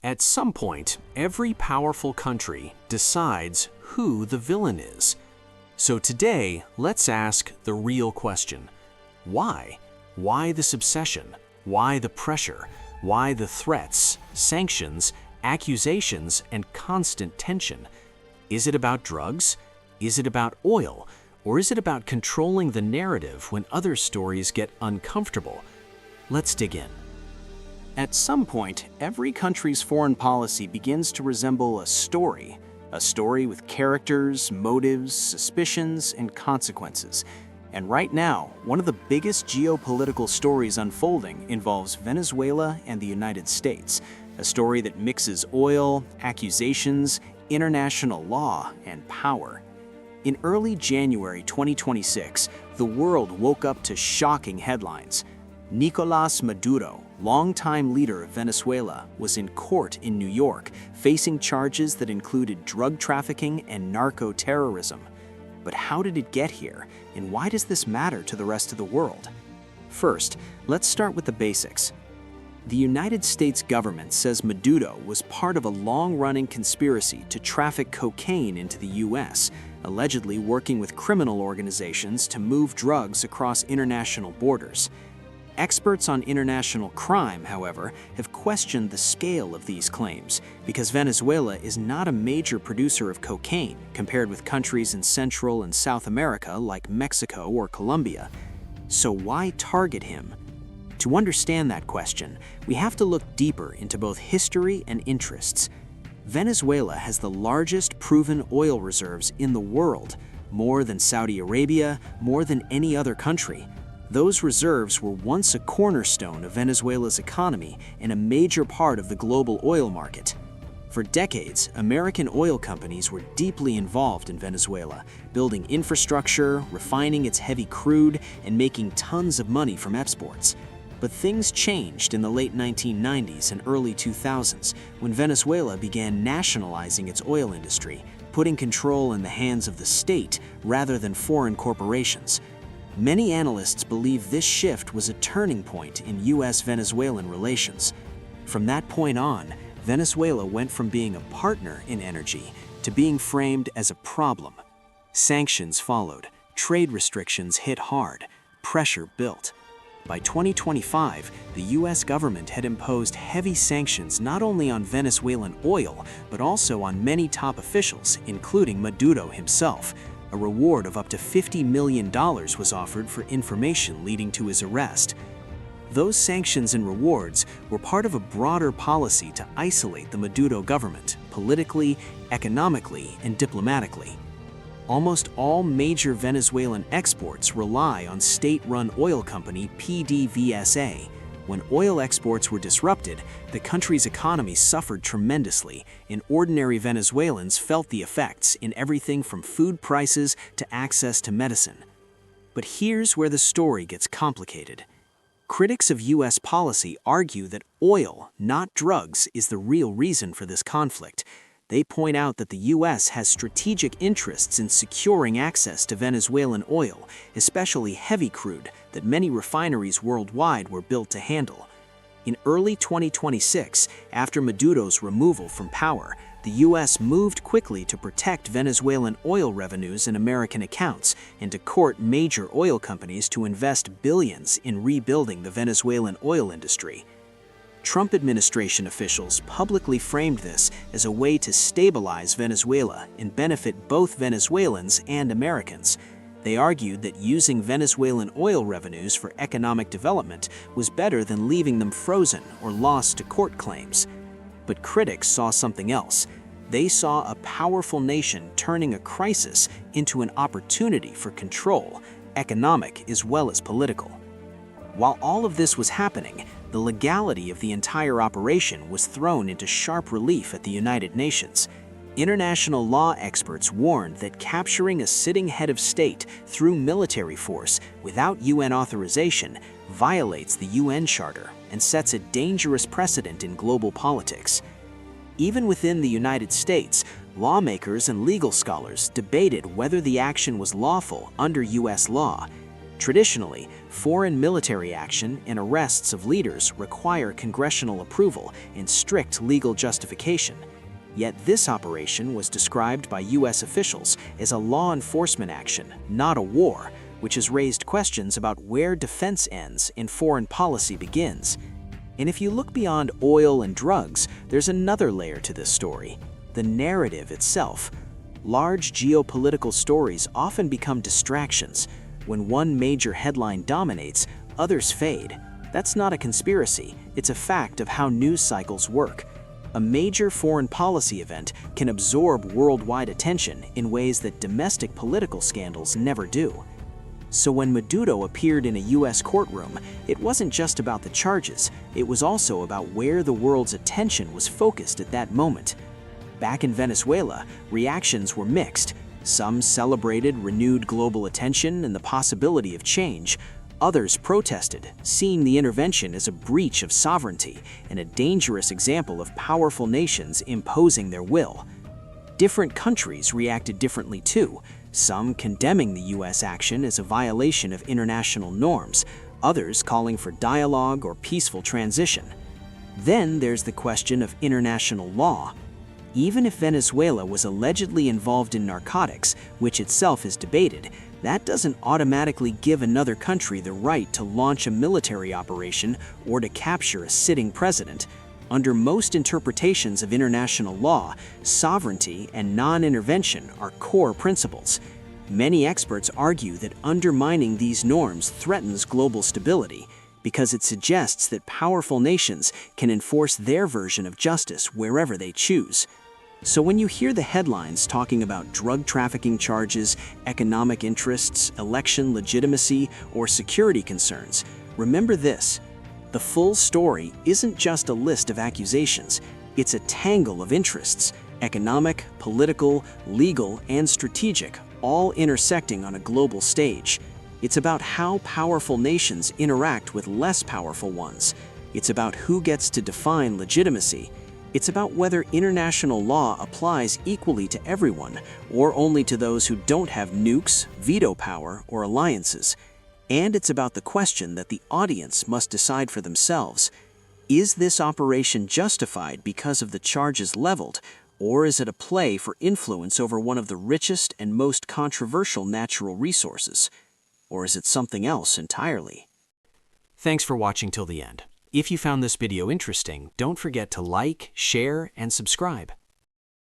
At some point, every powerful country decides who the villain is. So today, let's ask the real question. Why? Why this obsession? Why the pressure? Why the threats, sanctions, accusations, and constant tension? Is it about drugs? Is it about oil? Or is it about controlling the narrative when other stories get uncomfortable? Let's dig in. At some point, every country's foreign policy begins to resemble a story with characters, motives, suspicions, and consequences. And right now, one of the biggest geopolitical stories unfolding involves Venezuela and the United States, a story that mixes oil, accusations, international law, and power. In early January 2026, the world woke up to shocking headlines. Nicolás Maduro, longtime leader of Venezuela, was in court in New York, facing charges that included drug trafficking and narco-terrorism. But how did it get here, and why does this matter to the rest of the world? First, let's start with the basics. The United States government says Maduro was part of a long-running conspiracy to traffic cocaine into the U.S., allegedly working with criminal organizations to move drugs across international borders. Experts on international crime, however, have questioned the scale of these claims because Venezuela is not a major producer of cocaine compared with countries in Central and South America like Mexico or Colombia. So why target him? To understand that question, we have to look deeper into both history and interests. Venezuela has the largest proven oil reserves in the world, more than Saudi Arabia, more than any other country. Those reserves were once a cornerstone of Venezuela's economy and a major part of the global oil market. For decades, American oil companies were deeply involved in Venezuela, building infrastructure, refining its heavy crude, and making tons of money from exports. But things changed in the late 1990s and early 2000s when Venezuela began nationalizing its oil industry, putting control in the hands of the state rather than foreign corporations. Many analysts believe this shift was a turning point in U.S.-Venezuelan relations. From that point on, Venezuela went from being a partner in energy to being framed as a problem. Sanctions followed, trade restrictions hit hard, pressure built. By 2025, the U.S. government had imposed heavy sanctions not only on Venezuelan oil, but also on many top officials, including Maduro himself. A reward of up to $50 million was offered for information leading to his arrest. Those sanctions and rewards were part of a broader policy to isolate the Maduro government, politically, economically, and diplomatically. Almost all major Venezuelan exports rely on state-run oil company PDVSA. When oil exports were disrupted, the country's economy suffered tremendously, and ordinary Venezuelans felt the effects in everything from food prices to access to medicine. But here's where the story gets complicated. Critics of U.S. policy argue that oil, not drugs, is the real reason for this conflict. They point out that the U.S. has strategic interests in securing access to Venezuelan oil, especially heavy crude that many refineries worldwide were built to handle. In early 2026, after Maduro's removal from power, the U.S. moved quickly to protect Venezuelan oil revenues in American accounts and to court major oil companies to invest billions in rebuilding the Venezuelan oil industry. Trump administration officials publicly framed this as a way to stabilize Venezuela and benefit both Venezuelans and Americans. They argued that using Venezuelan oil revenues for economic development was better than leaving them frozen or lost to court claims. But critics saw something else. They saw a powerful nation turning a crisis into an opportunity for control, economic as well as political. While all of this was happening, the legality of the entire operation was thrown into sharp relief at the United Nations. International law experts warned that capturing a sitting head of state through military force without UN authorization violates the UN Charter and sets a dangerous precedent in global politics. Even within the United States, lawmakers and legal scholars debated whether the action was lawful under U.S. law. Traditionally, foreign military action and arrests of leaders require congressional approval and strict legal justification. Yet this operation was described by U.S. officials as a law enforcement action, not a war, which has raised questions about where defense ends and foreign policy begins. And if you look beyond oil and drugs, there's another layer to this story: the narrative itself. Large geopolitical stories often become distractions. When one major headline dominates, others fade. That's not a conspiracy, it's a fact of how news cycles work. A major foreign policy event can absorb worldwide attention in ways that domestic political scandals never do. So when Maduro appeared in a U.S. courtroom, it wasn't just about the charges, it was also about where the world's attention was focused at that moment. Back in Venezuela, reactions were mixed. Some celebrated renewed global attention and the possibility of change. Others protested, seeing the intervention as a breach of sovereignty and a dangerous example of powerful nations imposing their will. Different countries reacted differently too, some condemning the U.S. action as a violation of international norms, others calling for dialogue or peaceful transition. Then there's the question of international law. Even if Venezuela was allegedly involved in narcotics, which itself is debated, that doesn't automatically give another country the right to launch a military operation or to capture a sitting president. Under most interpretations of international law, sovereignty and non-intervention are core principles. Many experts argue that undermining these norms threatens global stability, because it suggests that powerful nations can enforce their version of justice wherever they choose. So when you hear the headlines talking about drug trafficking charges, economic interests, election legitimacy, or security concerns, remember this: the full story isn't just a list of accusations, it's a tangle of interests, economic, political, legal, and strategic, all intersecting on a global stage. It's about how powerful nations interact with less powerful ones. It's about who gets to define legitimacy. It's about whether international law applies equally to everyone, or only to those who don't have nukes, veto power, or alliances. And it's about the question that the audience must decide for themselves. Is this operation justified because of the charges leveled, or is it a play for influence over one of the richest and most controversial natural resources? Or is it something else entirely? Thanks for watching till the end. If you found this video interesting, don't forget to like, share, and subscribe.